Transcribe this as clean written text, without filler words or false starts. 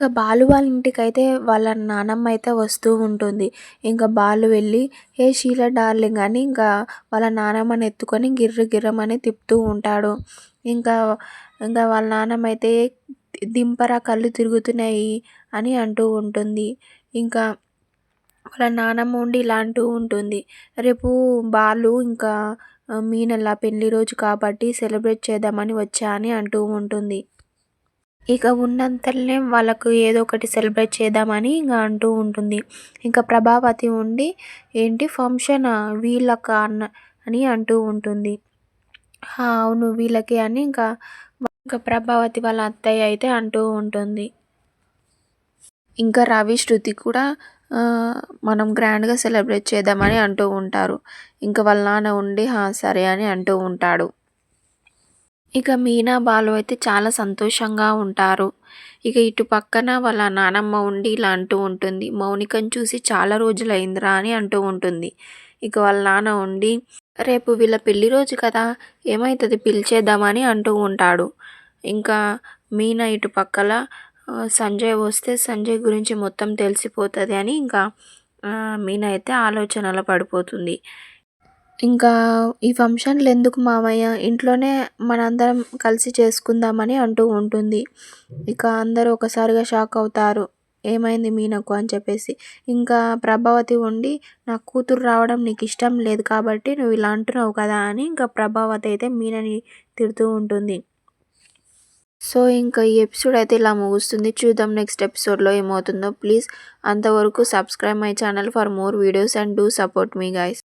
ఇక బాలు వాళ్ళ ఇంటికైతే వాళ్ళ నానమ్మ అయితే వస్తూ ఉంటుంది. ఇంకా బాలు వెళ్ళి "ఏ షీలా డార్లింగ్" అని ఇంకా వాళ్ళ నానమ్మని ఎత్తుకొని గిర్రు గిర్రమని తిప్పుతూ ఉంటాడు. ఇంకా ఇంకా వాళ్ళ నానమ్మ అయితే "దింపరా కళ్ళు తిరుగుతున్నాయి" అని అంటూ ఉంటుంది. ఇంకా వాళ్ళ నానమ్మ ఉండి ఇలా అంటూ ఉంటుంది. "రేపు బాలు ఇంకా మీనల్ల పెళ్లి రోజు కాబట్టి సెలబ్రేట్ చేద్దామని వచ్చా" అని అంటూ ఉంటుంది. ఇక ఉన్నంతలనే వాళ్ళకు ఏదో ఒకటి సెలబ్రేట్ చేద్దామని ఇంగ అంటూ ఉంటుంది. ఇంకా ప్రభావతి ఉండి "ఏంటి ఫంక్షనా? వీళ్ళకా?" అని అంటూ ఉంటుంది. "ఆ! అవును వీళ్ళకే" అని ఇంకా ప్రభావతి వాళ్ళ అత్తయ్య అయితే అంటూ ఉంటుంది. ఇంకా రవి, శృతి కూడా మనం గ్రాండ్‌గా సెలబ్రేట్ చేద్దామని అంటూ ఉంటారు. ఇంకా వాళ్ళ నాన్న ఉండి "ఆ! సరే" అని అంటూ ఉంటాడు. ఇక మీనా, బాలు అయితే చాలా సంతోషంగా ఉంటారు. ఇక ఇటు పక్కన వాళ్ళ నానమ్మ ఉండి ఇలా అంటూ ఉంటుంది. "మౌనికను చూసి చాలా రోజులయిందిరా" అని అంటూ ఉంటుంది. ఇక వాళ్ళ నాన్న ఉండి "రేపు వీళ్ళ పెళ్లి రోజు కదా! ఏమైతది పిలిచేద్దామని" అంటూ ఉంటాడు. ఇంకా మీనా ఇటు పక్కల సంజయ్ వస్తే సంజయ్ గురించి మొత్తం తెలిసిపోతది అని ఇంకా మీనా అయితే ఆలోచనలో పడిపోతుంది. ఇంకా "ఈ ఫంక్షన్‌లు ఎందుకు మామయ్య, ఇంట్లోనే మనందరం కలిసి చేసుకుందామని" అంటూ ఉంటుంది. ఇక అందరూ ఒకసారిగా షాక్ అవుతారు. "ఏమైంది మీనకు" అని చెప్పేసి. ఇంకా ప్రభావతి ఉండి "నా కూతురు రావడం నీకిష్టం లేదు కాబట్టి నువ్వు ఇలా అంటున్నావు కదా" అని ఇంకా ప్రభావతి అయితే మీనని తిడుతూ ఉంటుంది. సో, ఇంకా ఈ ఎపిసోడ్ అయితే ఇలా ముగుస్తుంది. చూద్దాం నెక్స్ట్ ఎపిసోడ్‌లో ఏమవుతుందో. ప్లీజ్ అంతవరకు subscribe my channel for more videos and do support me guys.